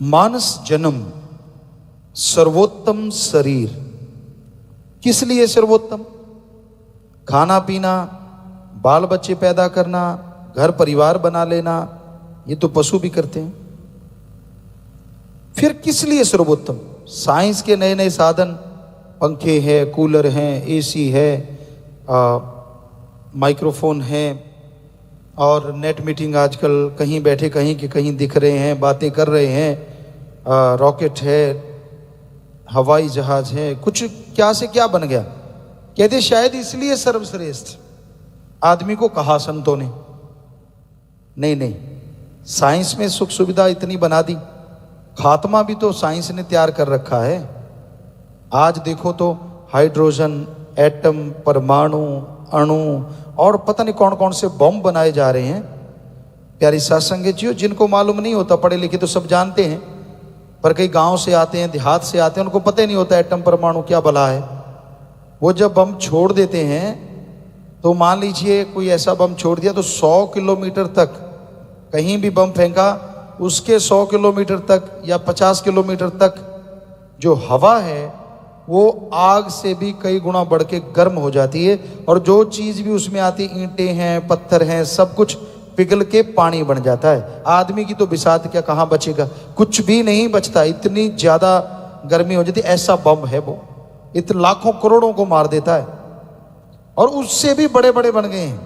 मानस जन्म सर्वोत्तम शरीर। किस लिए सर्वोत्तम? खाना पीना, बाल बच्चे पैदा करना, घर परिवार बना लेना, ये तो पशु भी करते हैं। फिर किस लिए सर्वोत्तम? साइंस के नए नए साधन, पंखे हैं, कूलर हैं, एसी है, माइक्रोफोन है, और नेट मीटिंग आजकल कहीं बैठे कहीं के कहीं दिख रहे हैं, बातें कर रहे हैं, रॉकेट है, हवाई जहाज है, कुछ क्या से क्या बन गया। कहते शायद इसलिए सर्वश्रेष्ठ आदमी को कहा संतों ने। नहीं नहीं, साइंस में सुख सुविधा इतनी बना दी, खात्मा भी तो साइंस ने तैयार कर रखा है। आज देखो तो हाइड्रोजन, एटम, परमाणु, अणु और पता नहीं कौन कौन से बम बनाए जा रहे हैं। प्यारी सत्संग जी, जिनको मालूम नहीं होता, पढ़े लिखे तो सब जानते हैं, पर कई गांव से आते हैं, देहात से आते हैं, उनको पता ही नहीं होता एटम परमाणु क्या भला है। वो जब बम छोड़ देते हैं तो मान लीजिए कोई ऐसा बम छोड़ दिया तो 100 किलोमीटर तक, कहीं भी बम फेंका उसके 100 किलोमीटर तक या 50 किलोमीटर तक जो हवा है वो आग से भी कई गुना बढ़ के गर्म हो जाती है, और जो चीज भी उसमें आती, ईंटें हैं, पत्थर हैं, सब कुछ पिघल के पानी बन जाता है। आदमी की तो बिसात क्या, कहाँ बचेगा? कुछ भी नहीं बचता, इतनी ज्यादा गर्मी हो जाती। ऐसा बम है वो, इतने लाखों करोड़ों को मार देता है। और उससे भी बड़े बड़े बन गए हैं,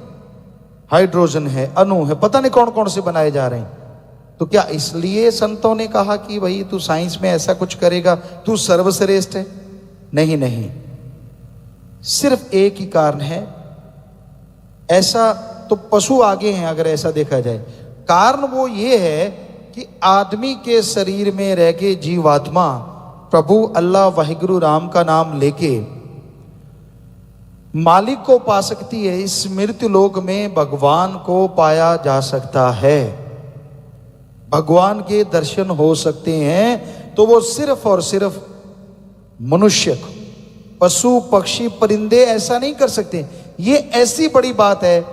हाइड्रोजन है, अणु है, पता नहीं कौन कौन से बनाए जा रहे हैं। तो क्या इसलिए संतों ने कहा कि भाई तू साइंस में ऐसा कुछ करेगा, तू सर्वश्रेष्ठ है? नहीं नहीं, सिर्फ एक ही कारण है। ऐसा तो पशु आगे हैं अगर ऐसा देखा जाए। कारण वो ये है कि आदमी के शरीर में रह के जीवात्मा प्रभु अल्लाह वाहिगुरु राम का नाम लेके मालिक को पा सकती है। इस मृत्यु लोक में भगवान को पाया जा सकता है, भगवान के दर्शन हो सकते हैं। तो वो सिर्फ और सिर्फ मनुष्य को, पशु पक्षी परिंदे ऐसा नहीं कर सकते। ये ऐसी बड़ी बात है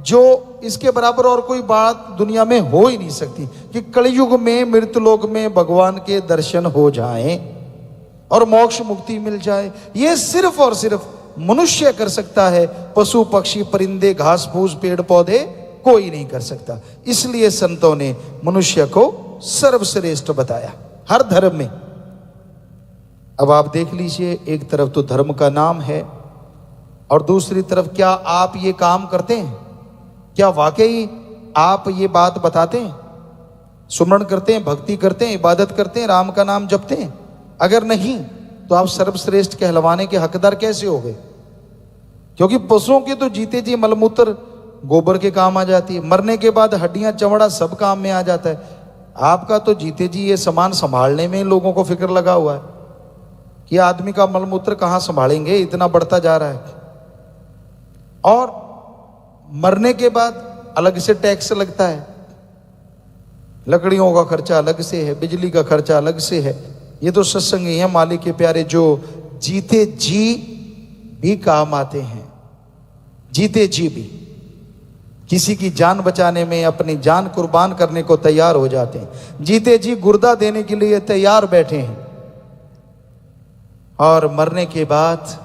जो इसके बराबर और कोई बात दुनिया में हो ही नहीं सकती कि कलयुग में मृत्यु लोक में भगवान के दर्शन हो जाएं और मोक्ष मुक्ति मिल जाए। ये सिर्फ और सिर्फ मनुष्य कर सकता है, पशु पक्षी परिंदे घास फूस पेड़ पौधे कोई नहीं कर सकता। इसलिए संतों ने मनुष्य को सर्वश्रेष्ठ बताया हर धर्म में। अब आप देख लीजिए, एक तरफ तो धर्म का नाम है और दूसरी तरफ क्या आप ये काम करते हैं? क्या वाकई आप ये बात बताते हैं, सुमरण करते हैं, भक्ति करते हैं, इबादत करते हैं, राम का नाम जपते हैं? अगर नहीं तो आप सर्वश्रेष्ठ कहलवाने के हकदार कैसे हो गए? क्योंकि पशुओं के तो जीते जी मलमूत्र गोबर के काम आ जाती है, मरने के बाद हड्डियां चमड़ा सब काम में आ जाता है। आपका तो जीते जी ये सामान संभालने में लोगों को फिक्र लगा हुआ है कि आदमी का मलमूत्र कहाँ संभालेंगे, इतना बढ़ता जा रहा है। और मरने के बाद अलग से टैक्स लगता है, लकड़ियों का खर्चा अलग से है, बिजली का खर्चा अलग से है। ये तो सत्संग ही है मालिक के प्यारे, जो जीते जी भी काम आते हैं, जीते जी भी किसी की जान बचाने में अपनी जान कुर्बान करने को तैयार हो जाते हैं, जीते जी गुर्दा देने के लिए तैयार बैठे हैं। और मरने के बाद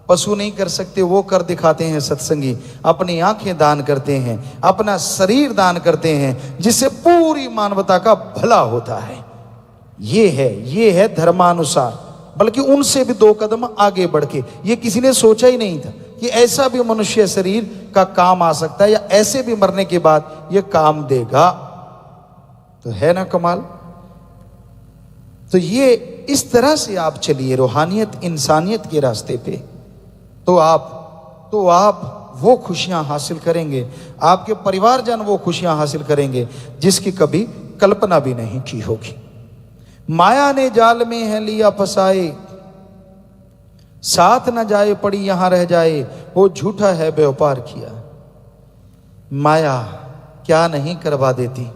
पशु नहीं कर सकते, वो कर दिखाते हैं सत्संगी, अपनी आंखें दान करते हैं, अपना शरीर दान करते हैं, जिससे पूरी मानवता का भला होता है। ये है धर्मानुसार, बल्कि उनसे भी 2 कदम आगे बढ़ के। ये किसी ने सोचा ही नहीं था कि ऐसा भी मनुष्य शरीर का काम आ सकता है, या ऐसे भी मरने के बाद ये काम देगा। तो है ना कमाल। तो ये इस तरह से आप चलिए रूहानियत इंसानियत के रास्ते पे, तो आप वो खुशियां हासिल करेंगे, आपके परिवारजन वो खुशियां हासिल करेंगे जिसकी कभी कल्पना भी नहीं की होगी। माया ने जाल में है लिया फसाए, साथ न जाए पड़ी यहां रह जाए, वो झूठा है व्यापार किया। माया क्या नहीं करवा देती।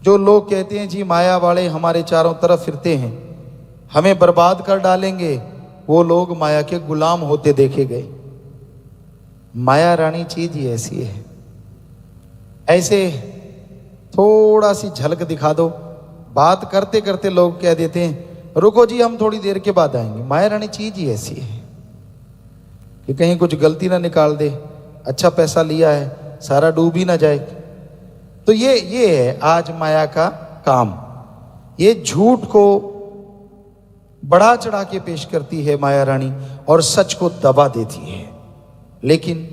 जो लोग कहते हैं जी माया वाले हमारे चारों तरफ फिरते हैं, हमें बर्बाद कर डालेंगे, वो लोग माया के गुलाम होते देखे गए। माया रानी चीज ही ऐसी है। ऐसे थोड़ा सी झलक दिखा दो। बात करते करते लोग कह देते हैं रुको जी हम थोड़ी देर के बाद आएंगे। माया रानी चीज ही ऐसी है कि कहीं कुछ गलती ना निकाल दे, अच्छा पैसा लिया है सारा डूब ही ना जाए। तो ये है आज माया का काम। ये झूठ को बढ़ा चढ़ा के पेश करती है माया रानी और सच को दबा देती है, लेकिन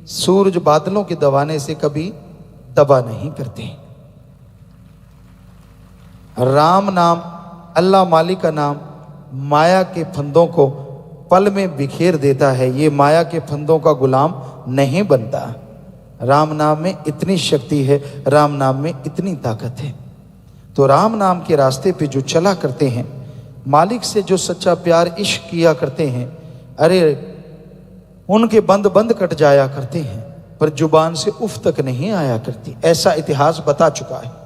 सूरज बादलों के दबाने से कभी दबा नहीं करते। राम नाम, अल्लाह मालिक का नाम माया के फंदों को पल में बिखेर देता है। ये माया के फंदों का गुलाम नहीं बनता। राम नाम में इतनी शक्ति है, राम नाम में इतनी ताकत है। तो राम नाम के रास्ते पे जो चला करते हैं, मालिक से जो सच्चा प्यार इश्क किया करते हैं, अरे उनके बंद बंद कट जाया करते हैं, पर जुबान से उफ तक नहीं आया करती। ऐसा इतिहास बता चुका है।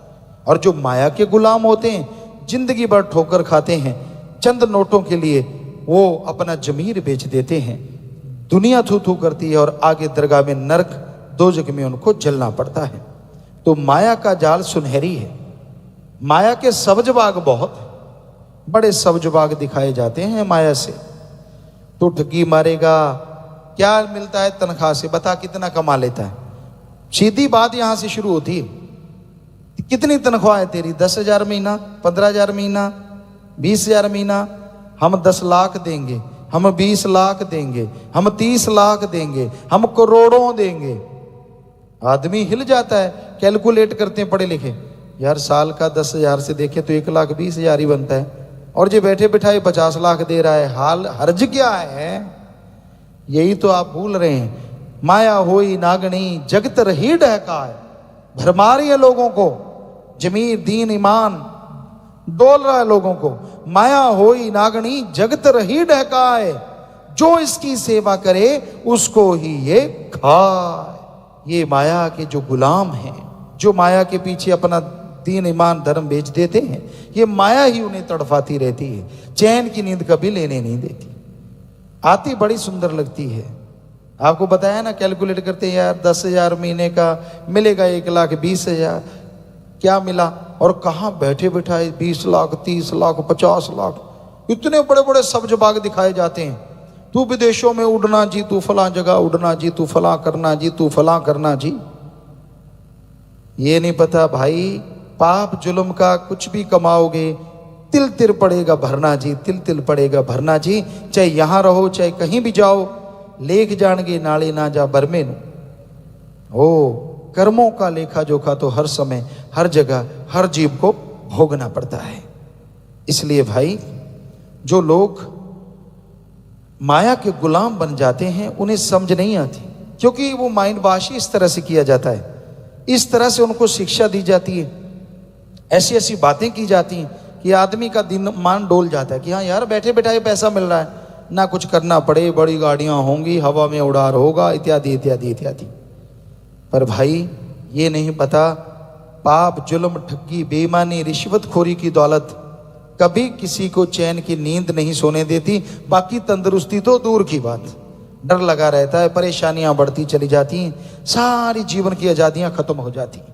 और जो माया के गुलाम होते हैं, जिंदगी भर ठोकर खाते हैं, चंद नोटों के लिए वो अपना जमीर बेच देते हैं। दुनिया थू थू करती है और आगे दरगाह में नरक दोजख में उनको जलना पड़ता है। तो माया का जाल सुनहरी है। माया के सब्ज बाग बहुत बड़े सब्ज बाग दिखाए जाते हैं माया से। तो ठगी मारेगा, क्या मिलता है तनख्वाह से, बता कितना कमा लेता है। सीधी बात यहां से शुरू होती है, कितनी तनख्वाह है तेरी? 10,000 महीना, 15,000 महीना, 20,000 महीना। हम 10 लाख देंगे, हम 20 लाख देंगे, हम 30 लाख देंगे, हम करोड़ों देंगे। आदमी हिल जाता है। कैलकुलेट करते हैं पढ़े लिखे, यार साल का 10,000 से देखे तो 1,20,000 ही बनता है, और जो बैठे बिठाए 50 लाख दे रहा है। हाल हर्ज क्या है? यही तो आप भूल रहे हैं। माया होई नागणी जगत रही डहकाए, भरमा रही है लोगों को। जमीर दीन ईमान डोल रहा है लोगों को। माया होई नागणी जगत रही डहकाए, जो इसकी सेवा करे उसको ही ये खाए। ये माया के जो गुलाम हैं, जो माया के पीछे अपना दीन ईमान धर्म बेच देते हैं, ये माया ही उन्हें तड़फाती रहती है। चैन की नींद कभी लेने नहीं देती। आती बड़ी सुंदर लगती है। आपको बताया ना, कैलकुलेट करते हैं यार 10,000 महीने का मिलेगा 1,20,000। क्या मिला? और कहाँ बैठे बिठाए 20 लाख, 30 लाख, 50 लाख, इतने बड़े बड़े सब्ज बाग दिखाए जाते हैं। तू विदेशों में उड़ना जी, तू फलां जगह उड़ना जी, तू फलां करना जी, तू फलां करना जी। ये नहीं पता भाई, पाप जुल्म का कुछ भी कमाओगे तिल तिल पड़ेगा भरना जी, तिल तिल पड़ेगा भरना जी। चाहे यहां रहो चाहे कहीं भी जाओ, लेख जाणगे नाले ना जा बरमे नु। ओ कर्मों का लेखा जोखा तो हर समय हर जगह हर जीव को भोगना पड़ता है। इसलिए भाई, जो लोग माया के गुलाम बन जाते हैं उन्हें समझ नहीं आती, क्योंकि वो माइंड वॉश इस तरह से किया जाता है। इस तरह से उनको शिक्षा दी जाती है, ऐसी ऐसी बातें की जाती हैं कि आदमी का दिन मान डोल जाता है कि हाँ यार बैठे बैठाए पैसा मिल रहा है, ना कुछ करना पड़े, बड़ी गाड़ियां होंगी, हवा में उड़ार होगा, इत्यादि इत्यादि इत्यादि। पर भाई ये नहीं पता, पाप जुल्म ठगी बेईमानी रिश्वतखोरी की दौलत कभी किसी को चैन की नींद नहीं सोने देती। बाकी तंदुरुस्ती तो दूर की बात, डर लगा रहता है, परेशानियां बढ़ती चली जाती हैं, सारी जीवन की आज़ादियां खत्म हो जाती हैं।